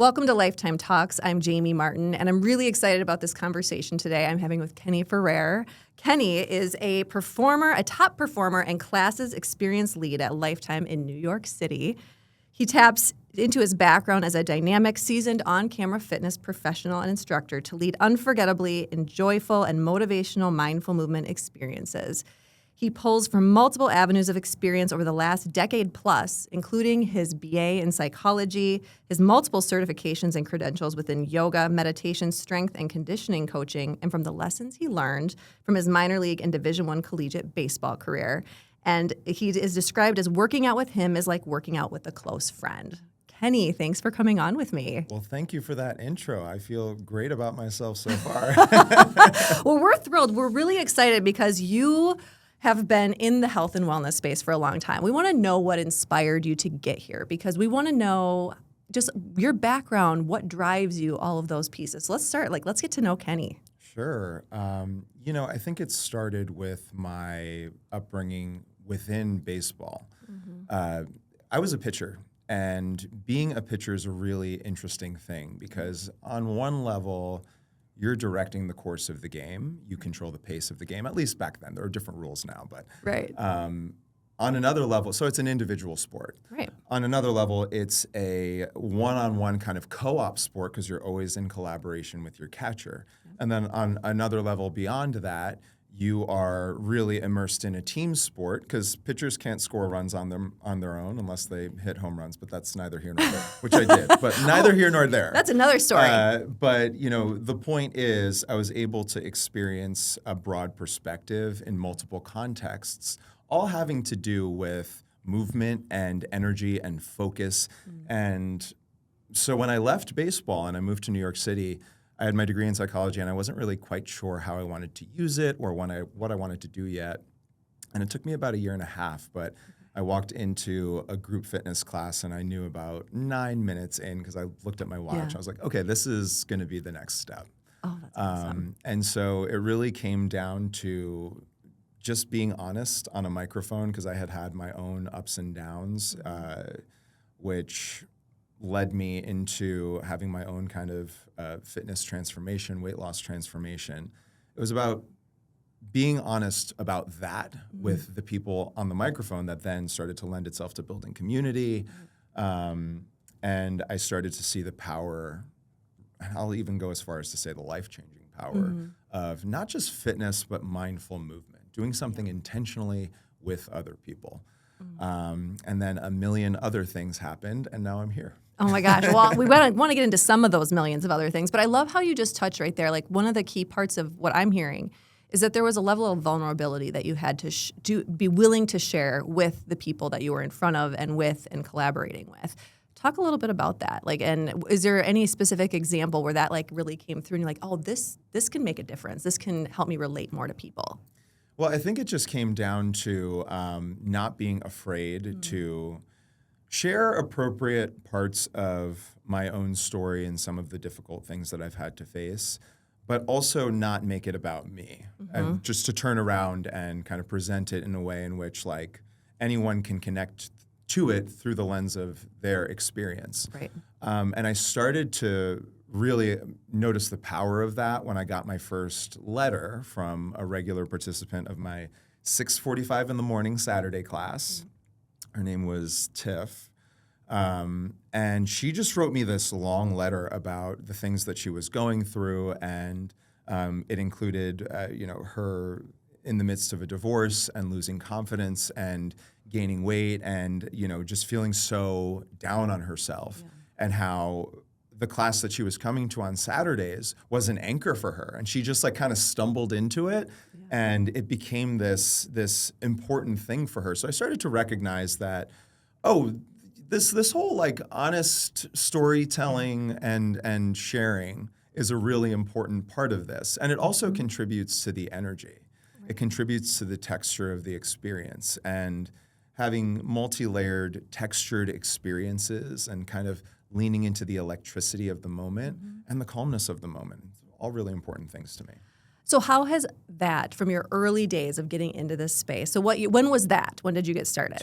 Welcome to Lifetime Talks. I'm Jamie Martin, and I'm really excited about this conversation today I'm having with Kenny Ferrer. Kenny is a top performer and classes experience lead at Lifetime in New York City. He taps into his background as a dynamic, seasoned on-camera fitness professional and instructor to lead unforgettably joyful and motivational mindful movement experiences. He pulls from multiple avenues of experience over the last decade plus, including his BA in psychology, his multiple certifications and credentials within yoga, meditation, strength, and conditioning coaching, and from the lessons he learned from his minor league and Division I collegiate baseball career. And he is described as working out with him is like working out with a close friend. Kenny, thanks for coming on with me. Well, thank you for that intro. I feel great about myself so far. Well, we're thrilled. We're really excited because you have been in the health and wellness space for a long time. We want to know what inspired you to get here because we want to know just your background, what drives you, all of those pieces. So let's start, let's get to know Kenny. Sure. I think it started with my upbringing within baseball. Mm-hmm. I was a pitcher, and being a pitcher is a really interesting thing because on one level, you're directing the course of the game. You control the pace of the game, at least back then. There are different rules now, but right. On another level, so it's an individual sport. Right. On another level, it's a one-on-one kind of co-op sport because you're always in collaboration with your catcher. And then on another level beyond that, you are really immersed in a team sport because pitchers can't score runs on their own unless they hit home runs, but that's neither here nor there, which I did, but neither here nor there. That's another story. But the point is I was able to experience a broad perspective in multiple contexts, all having to do with movement and energy and focus. And so when I left baseball and I moved to New York City, I had my degree in psychology, and I wasn't really quite sure how I wanted to use it or what I wanted to do yet. And it took me about a year and a half, but I walked into a group fitness class, and I knew about 9 minutes in because I looked at my watch. Yeah. I was like, okay, this is going to be the next step. Oh, that's awesome. And so it really came down to just being honest on a microphone because I had my own ups and downs, which led me into having my own kind of fitness transformation, weight loss transformation. It was about being honest about that with the people on the microphone that then started to lend itself to building community. And I started to see the power, I'll even go as far as to say the life-changing power of not just fitness, but mindful movement, doing something intentionally with other people. And then a million other things happened, and now I'm here. Oh my gosh. Well, we want to get into some of those millions of other things, but I love how you just touched right there. Like one of the key parts of what I'm hearing is that there was a level of vulnerability that you had to be willing to share with the people that you were in front of and with and collaborating with. Talk a little bit about that. And is there any specific example where that really came through and you're like, oh, this can make a difference. This can help me relate more to people. Well, I think it just came down to not being afraid to share appropriate parts of my own story and some of the difficult things that I've had to face, but also not make it about me. And just to turn around and kind of present it in a way in which anyone can connect to it through the lens of their experience. Right. And I started to really notice the power of that when I got my first letter from a regular participant of my 6:45 in the morning Saturday class. Her name was Tiff. And she just wrote me this long letter about the things that she was going through. And it included, her in the midst of a divorce and losing confidence and gaining weight and, just feeling so down on herself and how the class that she was coming to on Saturdays was an anchor for her. And she just kind of stumbled into it and it became this important thing for her. So I started to recognize that, this whole honest storytelling and sharing is a really important part of this. And it also contributes to the energy. Right. It contributes to the texture of the experience. And having multi-layered textured experiences and kind of leaning into the electricity of the moment and the calmness of the moment. All really important things to me. So how has that, from your early days of getting into this space, when was that? When did you get started?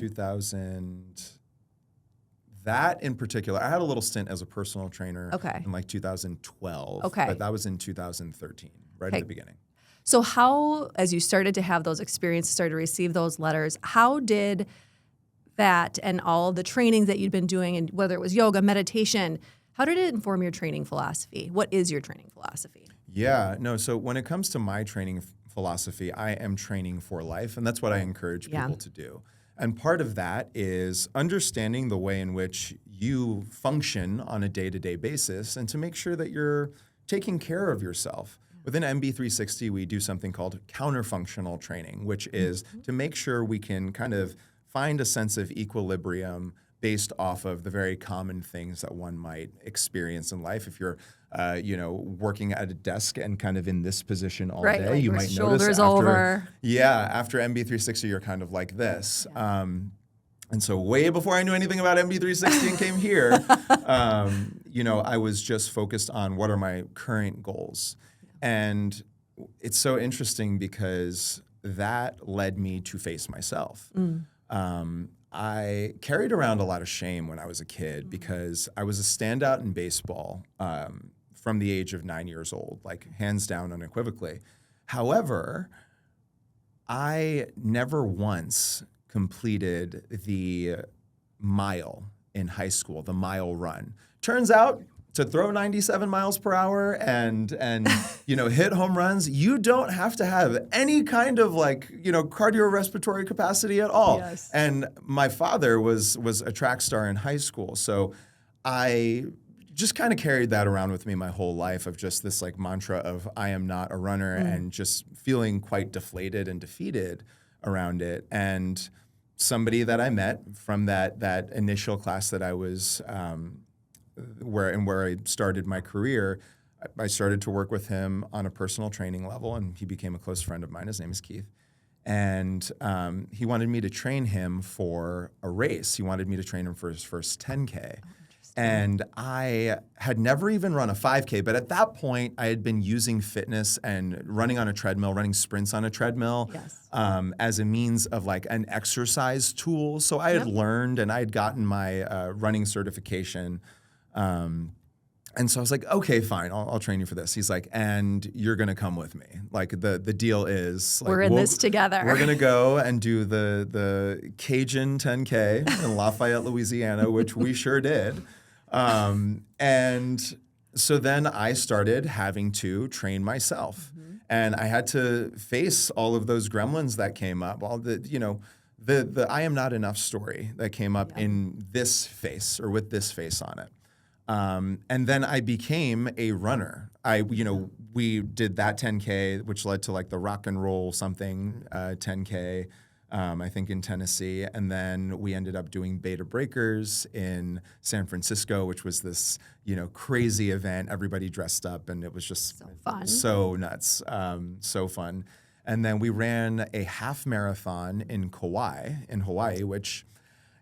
That in particular, I had a little stint as a personal trainer Okay. in like 2012, Okay. but that was in 2013, right at the beginning. So how, as you started to have those experiences, started to receive those letters, how did that and all the trainings that you'd been doing, and whether it was yoga, meditation, how did it inform your training philosophy? What is your training philosophy? Yeah, no, so when it comes to my training philosophy, I am training for life, and that's what I encourage people to do. And part of that is understanding the way in which you function on a day-to-day basis and to make sure that you're taking care of yourself. Within MB360, we do something called counterfunctional training, which is to make sure we can kind of find a sense of equilibrium based off of the very common things that one might experience in life. If you're, working at a desk and kind of in this position all day, like you your might notice shoulders after, over. after MB360, you're kind of like this. And so way before I knew anything about MB360 and came here, I was just focused on what are my current goals. And it's so interesting because that led me to face myself. I carried around a lot of shame when I was a kid because I was a standout in baseball from the age of 9 years old, like hands down unequivocally. However, I never once completed the mile in high school, the mile run. Turns out to throw 97 miles per hour and hit home runs, you don't have to have any kind of cardiorespiratory capacity at all. Yes. And my father was a track star in high school, so I just kind of carried that around with me my whole life of just this like mantra of I am not a runner and just feeling quite deflated and defeated around it. And somebody that I met from that initial class that I was where I started my career, I started to work with him on a personal training level, and he became a close friend of mine. His name is Keith. And he wanted me to train him for a race. He wanted me to train him for his first 10K. And I had never even run a 5K, but at that point, I had been using fitness and running on a treadmill, running sprints on a treadmill as a means of like an exercise tool. So I had learned and I had gotten my running certification. And so I was like, okay, fine, I'll train you for this. He's like, and you're going to come with me. Like the deal is like, we're in this together. We're going to go and do the Cajun 10K in Lafayette, Louisiana, which we sure did. And so then I started having to train myself. And I had to face all of those gremlins that came up, all the I am not enough story that came up in this face or with this face on it. And then I became a runner. We did that 10K, which led to like the rock and roll something 10K, I think in Tennessee. And then we ended up doing Beta Breakers in San Francisco, which was this, crazy event. Everybody dressed up and it was just so fun. So nuts, so fun. And then we ran a half marathon in Hawaii, which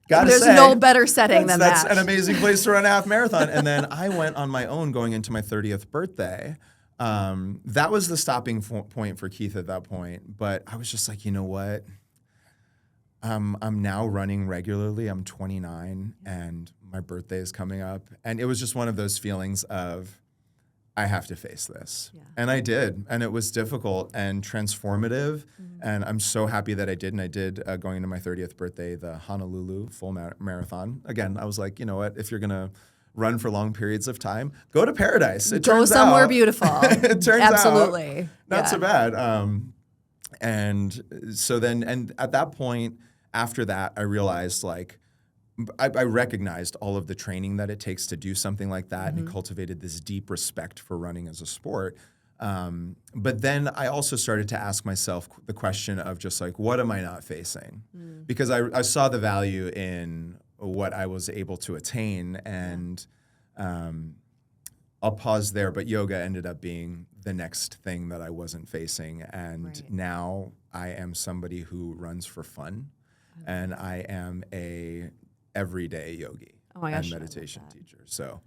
there's no better setting than that. That's an amazing place to run a half marathon. And then I went on my own going into my 30th birthday. That was the stopping point for Keith at that point. But I was just like, you know what? I'm now running regularly. I'm 29 and my birthday is coming up. And it was just one of those feelings of, I have to face this. Yeah. And I did. And it was difficult and transformative. And I'm so happy that I did. And I did, going into my 30th birthday, the Honolulu full marathon. Again, I was like, you know what? If you're going to run for long periods of time, go to paradise. Go somewhere beautiful. It turns Absolutely. out not so bad. And so then, and at that point, after that, I realized like, I recognized all of the training that it takes to do something like that and cultivated this deep respect for running as a sport. But then I also started to ask myself the question of just like, what am I not facing? Because I saw the value in what I was able to attain. And I'll pause there, but yoga ended up being the next thing that I wasn't facing. And now I am somebody who runs for fun. And I am a everyday yogi and meditation teacher. So,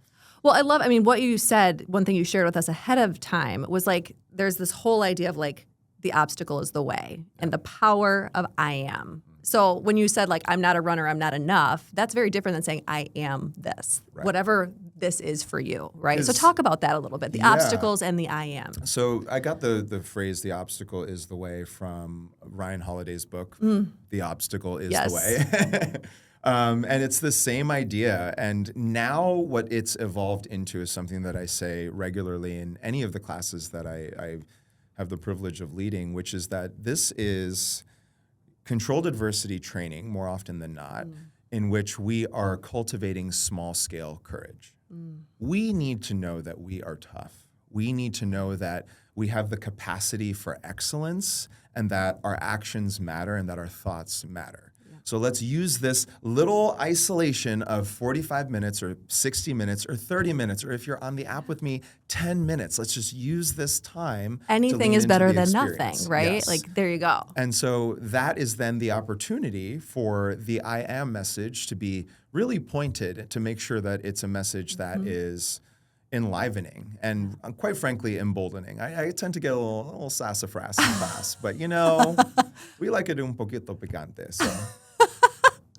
well, I mean, what you said, one thing you shared with us ahead of time was like, there's this whole idea of like the obstacle is the way and the power of I am. So when you said like, I'm not a runner, I'm not enough, that's very different than saying I am this, whatever this is for you, right? So talk about that a little bit, the obstacles and the I am. So I got the phrase, the obstacle is the way, from Ryan Holiday's book, The Obstacle is the Way. And it's the same idea. And now what it's evolved into is something that I say regularly in any of the classes that I have the privilege of leading, which is that this is controlled adversity training, more often than not, in which we are cultivating small-scale courage. We need to know that we are tough. We need to know that we have the capacity for excellence and that our actions matter and that our thoughts matter. So let's use this little isolation of 45 minutes or 60 minutes or 30 minutes, or if you're on the app with me, 10 minutes. Let's just use this time. Anything is better than nothing, right? Yes. Like, there you go. And so that is then the opportunity for the I am message to be really pointed, to make sure that it's a message that is enlivening and, quite frankly, emboldening. I tend to get a little sassafras in class, but we like it un poquito picante, so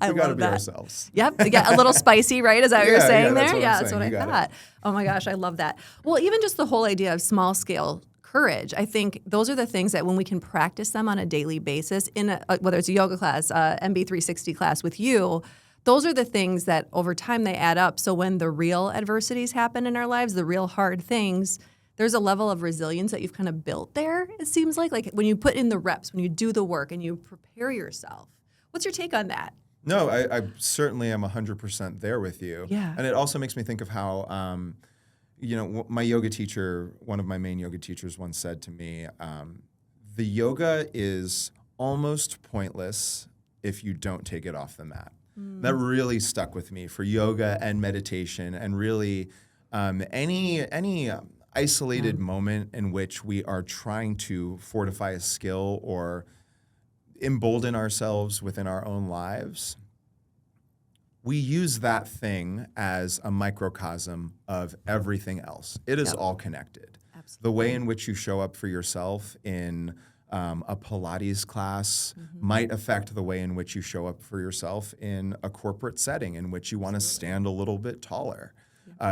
we got to be ourselves. Yep, a little spicy, right? Is that what you're saying there? That's what I thought. Oh my gosh, I love that. Well, even just the whole idea of small scale courage, I think those are the things that when we can practice them on a daily basis, in whether it's a yoga class, MB360 class with you, those are the things that over time they add up. So when the real adversities happen in our lives, the real hard things, there's a level of resilience that you've kind of built there, it seems like when you put in the reps, when you do the work and you prepare yourself. What's your take on that? No, I certainly am 100% there with you. Yeah. And it also makes me think of how, my yoga teacher, one of my main yoga teachers once said to me, the yoga is almost pointless if you don't take it off the mat. That really stuck with me for yoga and meditation, and really any isolated moment in which we are trying to fortify a skill or embolden ourselves within our own lives. We use that thing as a microcosm of everything else. It is all connected. Absolutely. The way in which you show up for yourself in a Pilates class might affect the way in which you show up for yourself in a corporate setting in which you want to stand a little bit taller.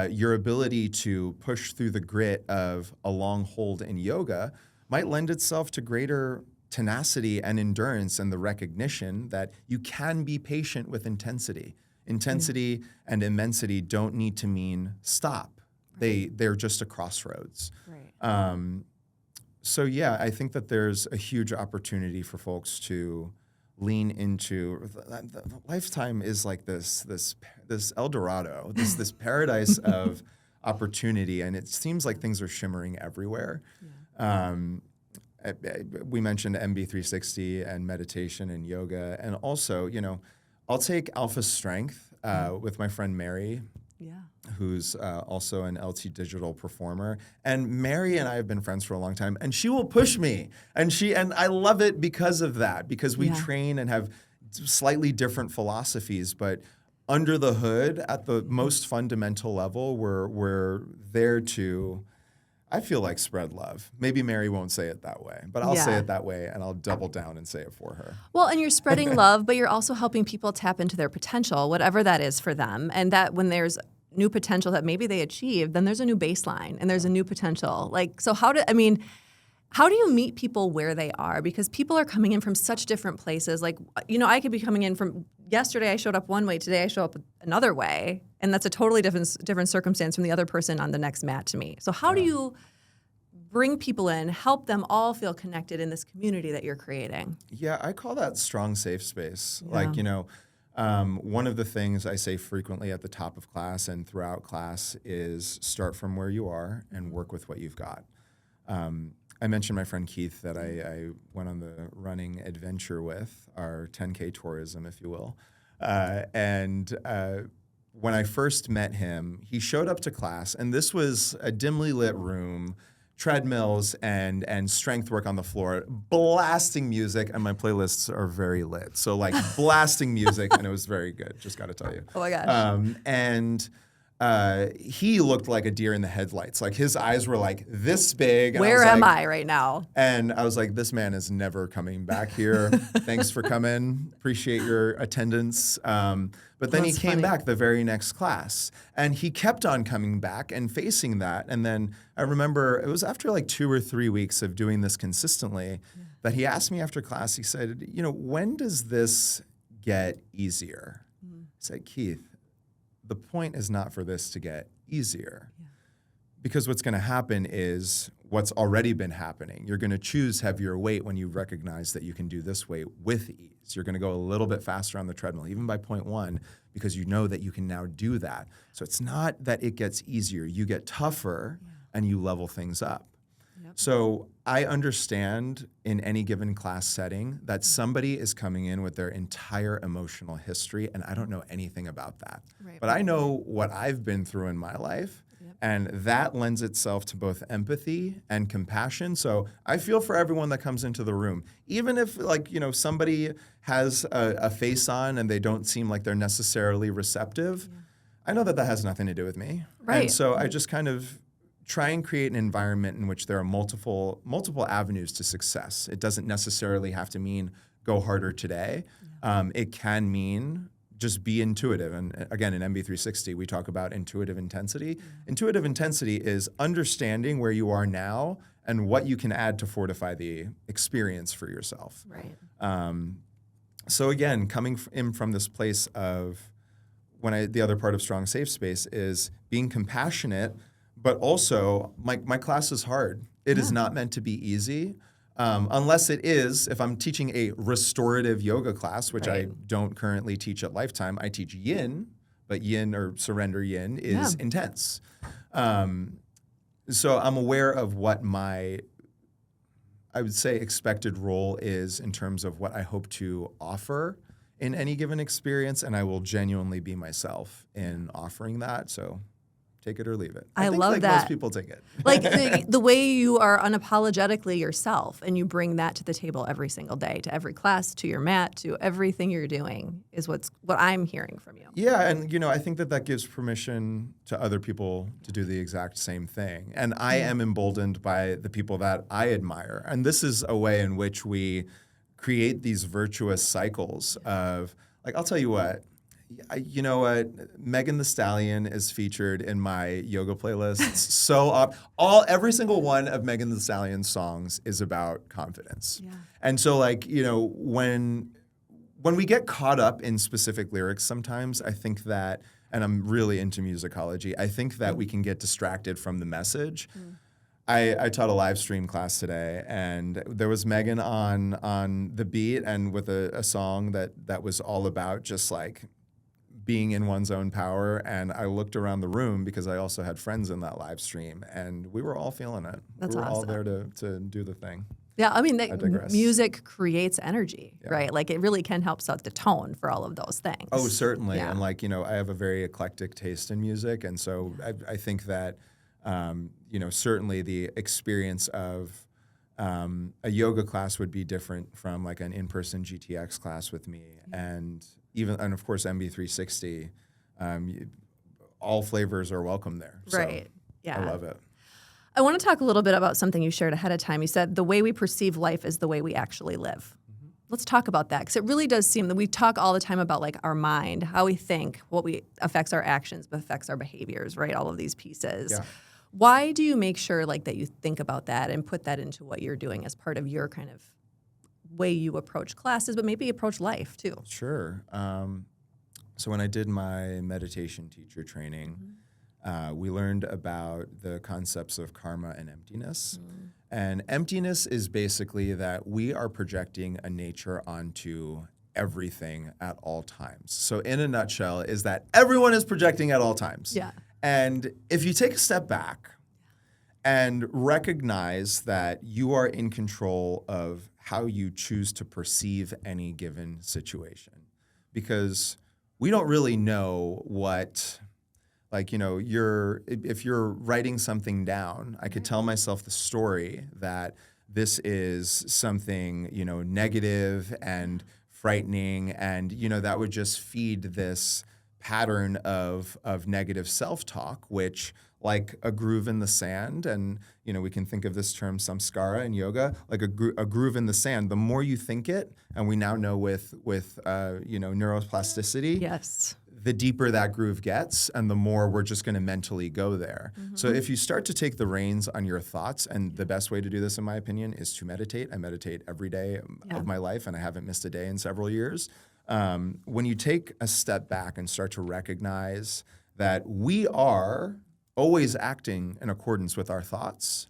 Your ability to push through the grit of a long hold in yoga might lend itself to greater tenacity and endurance, and the recognition that you can be patient with intensity. Intensity and immensity don't need to mean stop. They're just a crossroads. Right. So yeah, I think that there's a huge opportunity for folks to lean into. Lifetime is like this El Dorado, this paradise of opportunity, and it seems like things are shimmering everywhere. Yeah. We mentioned MB360 and meditation and yoga, and also, I'll take Alpha Strength with my friend Mary, who's also an LT Digital performer. And Mary and I have been friends for a long time, and she will push me, and I love it because of that, because we train and have slightly different philosophies, but under the hood, at the most fundamental level, we're there to, I feel like, spread love. Maybe Mary won't say it that way, but I'll say it that way, and I'll double down and say it for her. Well, and you're spreading love, but you're also helping people tap into their potential, whatever that is for them. And that when there's new potential that maybe they achieved, then there's a new baseline and there's a new potential. So how do you meet people where they are? Because people are coming in from such different places. I could be coming in from yesterday I showed up one way, today I show up another way. And that's a totally different circumstance from the other person on the next mat to me. So how do you bring people in, help them all feel connected in this community that you're creating? Yeah, I call that strong, safe space. Yeah. One of the things I say frequently at the top of class and throughout class is start from where you are and work with what you've got. I mentioned my friend Keith that I went on the running adventure with, our 10K tourism, if you will. When I first met him, he showed up to class, and this was a dimly lit room, treadmills and strength work on the floor, blasting music, and my playlists are very lit. So blasting music, and it was very good, just got to tell you. Oh my gosh. he looked like a deer in the headlights. Like his eyes were like this big. And Where I was am like, I right now? And I was like, this man is never coming back here. Thanks for coming. Appreciate your attendance. But then he That's came funny. back the very next class, and he kept on coming back and facing that. And then I remember it was after like 2 or 3 weeks of doing this consistently that he asked me after class, he said, when does this get easier? I said, Keith, the point is not for this to get easier. Because what's going to happen is what's already been happening. You're going to choose heavier weight when you recognize that you can do this weight with ease. You're going to go a little bit faster on the treadmill, even by 0.1, because you know that you can now do that. So it's not that it gets easier. You get tougher and you level things up. So I understand in any given class setting that somebody is coming in with their entire emotional history, and I don't know anything about that. Right. But I know what I've been through in my life. And that lends itself to both empathy and compassion. So I feel for everyone that comes into the room. Even if somebody has a face on and they don't seem like they're necessarily receptive, I know that has nothing to do with me. Right. And so I just kind of try and create an environment in which there are multiple avenues to success. It doesn't necessarily have to mean go harder today. It can mean just be intuitive. And again, in MB360, we talk about intuitive intensity. Intuitive intensity is understanding where you are now and what you can add to fortify the experience for yourself. Right. So again, coming in from this place of the other part of Strong Safe Space is being compassionate, but also my class is hard. It is not meant to be easy. Unless it is, if I'm teaching a restorative yoga class, which I don't currently teach at Lifetime, I teach yin, but yin or surrender yin is intense. So I'm aware of what I would say, expected role is in terms of what I hope to offer in any given experience, and I will genuinely be myself in offering that. So take it or leave it. I think love that. Most people take it. Like the way you are unapologetically yourself and you bring that to the table every single day, to every class, to your mat, to everything you're doing is what I'm hearing from you. Yeah, and I think that gives permission to other people to do the exact same thing. And I am emboldened by the people that I admire. And this is a way in which we create these virtuous cycles of, like, I'll tell you what, Megan Thee Stallion is featured in my yoga playlists. So every single one of Megan Thee Stallion's songs is about confidence. Yeah. And so when we get caught up in specific lyrics sometimes, I think that, and I'm really into musicology, I think that we can get distracted from the message. I taught a live stream class today, and there was Megan on the beat and with a song that was all about just like being in one's own power. And I looked around the room because I also had friends in that live stream, and we were all feeling it. That's we were awesome. all there to do the thing. Yeah, I mean, digress. music creates energy, right? Like it really can help set the tone for all of those things. Oh, certainly. Yeah. And I have a very eclectic taste in music. And so I think that, certainly the experience of a yoga class would be different from like an in-person GTX class with me. And of course, MB360, all flavors are welcome there. Right. So Yeah. I love it. I want to talk a little bit about something you shared ahead of time. You said the way we perceive life is the way we actually live. Let's talk about that, because it really does seem that we talk all the time about like our mind, how we think, affects our actions, but affects our behaviors, right? All of these pieces. Yeah. Why do you make sure like that you think about that and put that into what you're doing as part of your kind of way you approach classes, but maybe approach life too? Sure. So when I did my meditation teacher training, we learned about the concepts of karma and emptiness. And emptiness is basically that we are projecting a nature onto everything at all times. So in a nutshell is that everyone is projecting at all times. Yeah. And if you take a step back and recognize that you are in control of how you choose to perceive any given situation, because we don't really know what, if you're writing something down, I could tell myself the story that this is something, negative and frightening, and, that would just feed this pattern of negative self-talk, which like a groove in the sand, and we can think of this term samskara in yoga, like a groove in the sand. The more you think it, and we now know with neuroplasticity, Yes. the deeper that groove gets, and the more we're just going to mentally go there. So if you start to take the reins on your thoughts, and the best way to do this, in my opinion, is to meditate. I meditate every day of my life, and I haven't missed a day in several years. When you take a step back and start to recognize that we are always acting in accordance with our thoughts,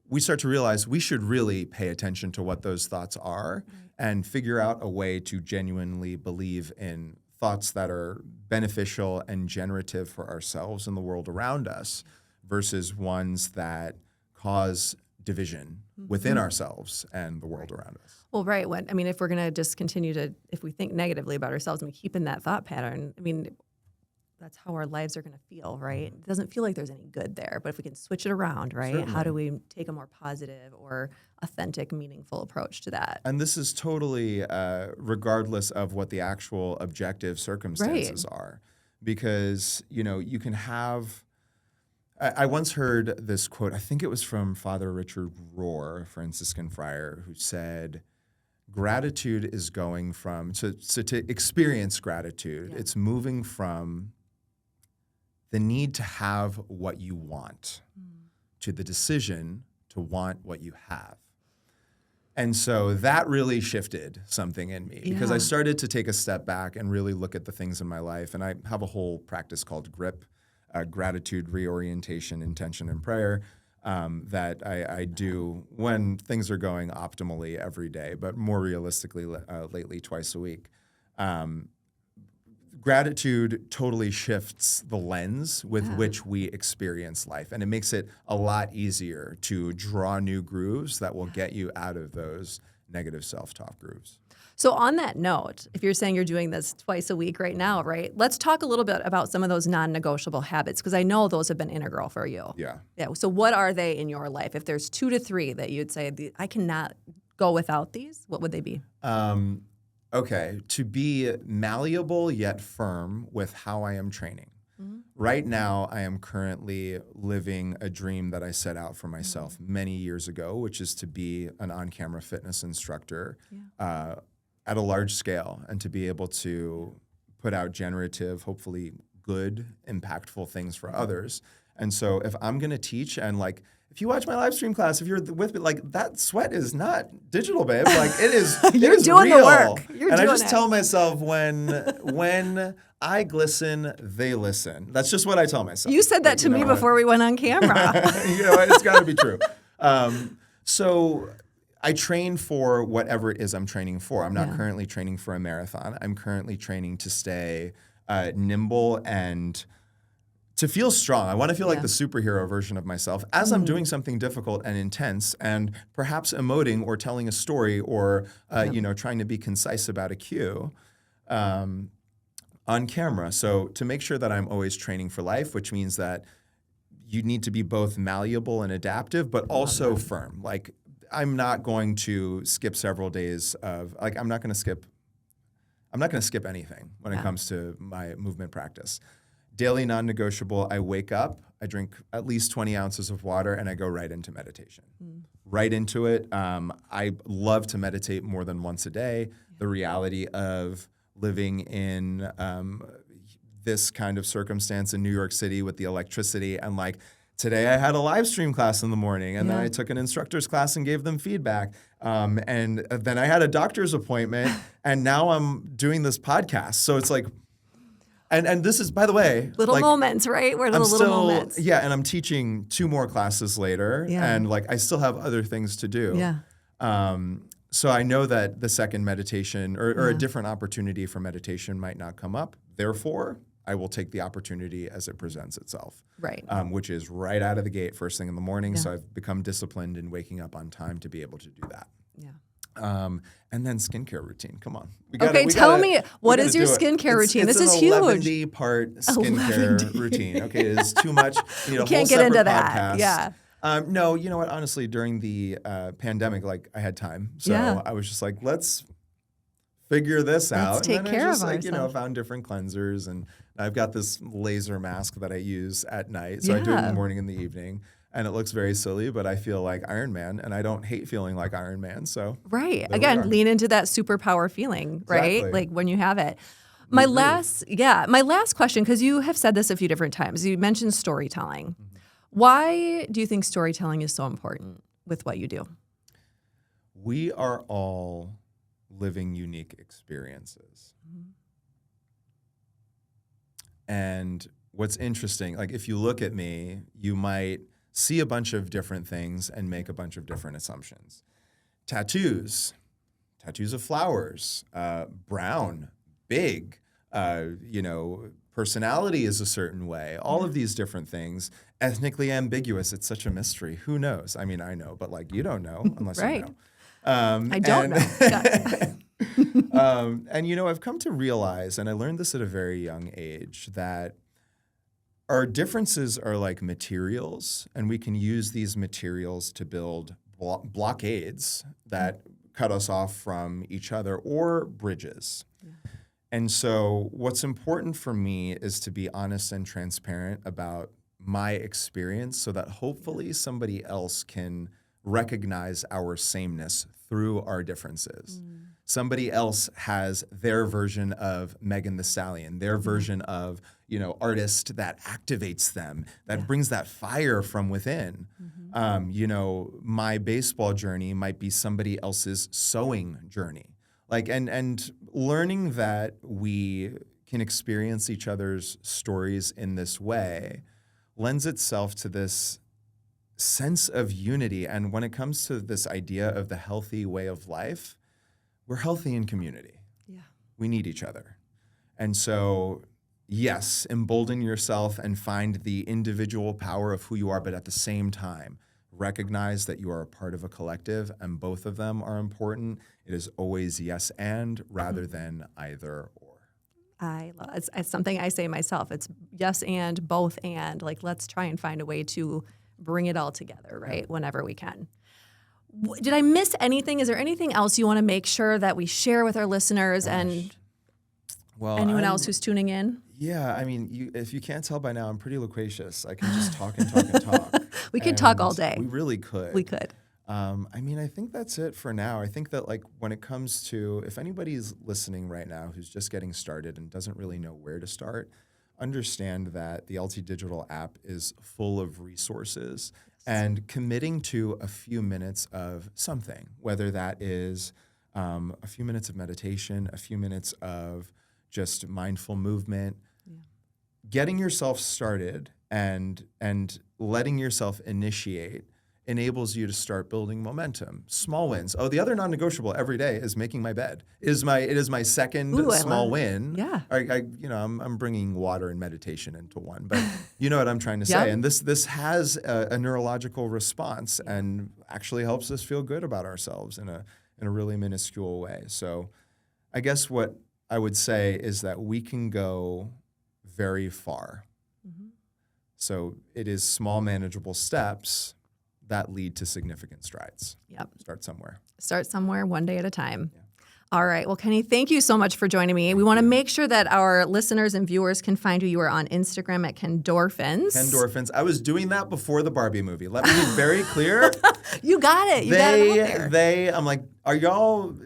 we start to realize we should really pay attention to what those thoughts are and figure out a way to genuinely believe in thoughts that are beneficial and generative for ourselves and the world around us versus ones that cause division within ourselves and the world around us. Well, right. If we're going to just continue if we think negatively about ourselves and we keep in that thought pattern, that's how our lives are going to feel, right? It doesn't feel like there's any good there, but if we can switch it around, right? Certainly. How do we take a more positive or authentic, meaningful approach to that? And this is totally regardless of what the actual objective circumstances are. Because, you can have... I once heard this quote, I think it was from Father Richard Rohr, a Franciscan friar, who said, gratitude is going from... So to experience gratitude, it's moving from the need to have what you want to the decision to want what you have. And so that really shifted something in me because I started to take a step back and really look at the things in my life. And I have a whole practice called GRIP, gratitude, reorientation, intention, and prayer, that I do when things are going optimally every day, but more realistically lately twice a week. Gratitude totally shifts the lens with which we experience life, and it makes it a lot easier to draw new grooves that will get you out of those negative self-talk grooves. So on that note, if you're saying you're doing this twice a week right now, right, let's talk a little bit about some of those non-negotiable habits, because I know those have been integral for you. Yeah. So what are they in your life? If there's 2 to 3 that you'd say, I cannot go without these, what would they be? Okay, to be malleable yet firm with how I am training. Right now, I am currently living a dream that I set out for myself many years ago, which is to be an on-camera fitness instructor at a large scale and to be able to put out generative, hopefully good, impactful things for others. And so if I'm going to teach and if you watch my live stream class, if you're with me, that sweat is not digital, babe. It is. You're doing real. The work. I just tell myself when I glisten, they listen. That's just what I tell myself. You said that to me before we went on camera. It's got to be true. So I train for whatever it is I'm training for. I'm not currently training for a marathon. I'm currently training to stay nimble and to feel strong. I want to feel like the superhero version of myself as I'm doing something difficult and intense and perhaps emoting or telling a story or, trying to be concise about a cue on camera. So to make sure that I'm always training for life, which means that you need to be both malleable and adaptive, but also firm. I'm not going to skip several days of, I'm not going to skip anything when it comes to my movement practice. Daily non-negotiable, I wake up, I drink at least 20 ounces of water, and I go right into meditation. Right into it. I love to meditate more than once a day. The reality of living in this kind of circumstance in New York City with the electricity, and today I had a live stream class in the morning, and then I took an instructor's class and gave them feedback. And then I had a doctor's appointment, and now I'm doing this podcast. So it's And this is, by the way, little moments, right? We're little moments. Yeah, and I'm teaching 2 more classes later, and I still have other things to do. Yeah. So I know that the second meditation or a different opportunity for meditation might not come up. Therefore, I will take the opportunity as it presents itself. Right. Which is right out of the gate, first thing in the morning. So I've become disciplined in waking up on time to be able to do that. Yeah. And then skincare routine. Come on. Tell me, what is your skincare routine? This is huge. It's an 11-part skincare routine. Okay, it is too much. You need a can't whole get into separate that. podcast. Yeah. No, you know what? Honestly, during the pandemic, I had time. So I was just let's figure this out. Let's take and then care I just of like, ourselves. found different cleansers, and I've got this laser mask that I use at night. So I do it in the morning and the evening. And it looks very silly, but I feel like Iron Man, and I don't hate feeling like Iron Man. So Right. there we Again, are. lean into that superpower feeling, right? Exactly. Like when you have it. We My agree. last question, because you have said this a few different times. You mentioned storytelling. Mm-hmm. Why do you think storytelling is so important with what you do? We are all living unique experiences. And what's interesting, like if you look at me, you might see a bunch of different things and make a bunch of different assumptions. Tattoos of flowers, brown, big, personality is a certain way, all of these different things, ethnically ambiguous. It's such a mystery. Who knows? I mean, I know, but like you don't know unless Right. you know. I don't know. Yeah. And I've come to realize, and I learned this at a very young age, that our differences are like materials, and we can use these materials to build blockades that cut us off from each other or bridges. Yeah. And so what's important for me is to be honest and transparent about my experience so that hopefully somebody else can recognize our sameness through our differences. Somebody else has their version of Megan the Stallion, their version of, artist that activates them, that brings that fire from within. My baseball journey might be somebody else's sewing journey. And learning that we can experience each other's stories in this way lends itself to this sense of unity. And when it comes to this idea of the healthy way of life, we're healthy in community. Yeah. We need each other. And so, yes, embolden yourself and find the individual power of who you are, but at the same time, recognize that you are a part of a collective, and both of them are important. It is always yes and rather than either or. I love it's something I say myself. It's yes and, both and. Like, let's try and find a way to bring it all together, right, whenever we can. Did I miss anything? Is there anything else you want to make sure that we share with our listeners and anyone else who's tuning in? Yeah, I mean, if you can't tell by now, I'm pretty loquacious. I can just talk and talk and talk. We could talk all day. We really could. We could. I think that's it for now. I think that when it comes to, if anybody's listening right now who's just getting started and doesn't really know where to start, understand that the LT Digital app is full of resources. And committing to a few minutes of something, whether that is a few minutes of meditation, a few minutes of just mindful movement, getting yourself started and letting yourself initiate enables you to start building momentum. Small wins. Oh, the other non-negotiable every day is making my bed. It is my second small win. Yeah. I'm bringing water and meditation into one, but you know what I'm trying to say. And this has a neurological response and actually helps us feel good about ourselves in a really minuscule way. So I guess what I would say is that we can go very far. Mm-hmm. So it is small, manageable steps that lead to significant strides. Yep. Start somewhere, one day at a time. Yeah. All right. Well, Kenny, thank you so much for joining me. We want to make sure that our listeners and viewers can find you. You are on Instagram at Kendorphins. Kendorphins. I was doing that before the Barbie movie. Let me be very clear. You got it. You got it out there. I'm like, are y'all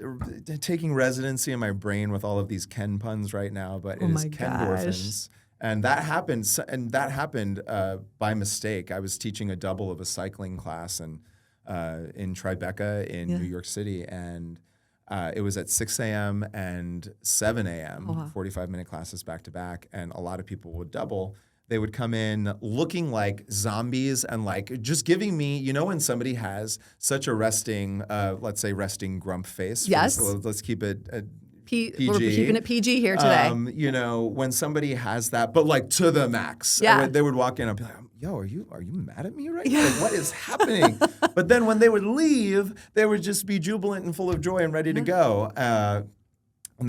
taking residency in my brain with all of these Ken puns right now? But it is Kendorphins. And that happened by mistake. I was teaching a double of a cycling class in Tribeca in New York City, and it was at 6 a.m. and 7 a.m., 45-minute classes back to back, and a lot of people would double. They would come in looking like zombies and just giving me, when somebody has such a resting grump face. Yes. Let's keep it PG. We're keeping it PG here today. When somebody has that, but to the max. Yeah. They would walk in and be like, yo, are you mad at me right now? What is happening? But then when they would leave, they would just be jubilant and full of joy and ready to go. And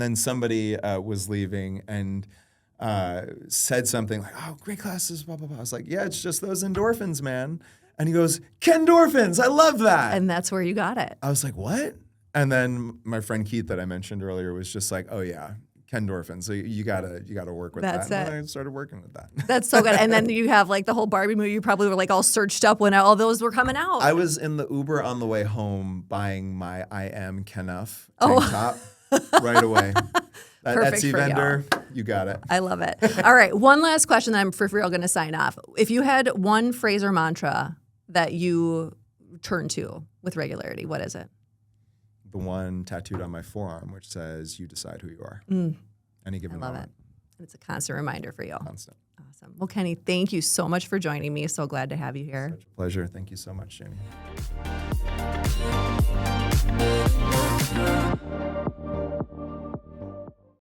then somebody was leaving and said something like, oh, great classes, blah, blah, blah. I was like, yeah, it's just those endorphins, man. And he goes, Kendorphins, I love that. And that's where you got it. I was like, what? And then my friend Keith that I mentioned earlier was just like, oh yeah, endorphins. So you gotta work with That's that. it. And I started working with that. That's so good. And then you have like the whole Barbie movie. You probably were like all searched up when all those were coming out. I was in the Uber on the way home buying my I Am Kenneth tank top right away. That Perfect Etsy for vendor, you got it. I love it. All right. One last question that I'm for real going to sign off. If you had one phrase or mantra that you turn to with regularity, what is it? The one tattooed on my forearm, which says, you decide who you are. Any given I love moment. it. It's a constant reminder for you. Constant. Awesome. Well, Kenny, thank you so much for joining me. So glad to have you here. Such a pleasure. Thank you so much, Jamie.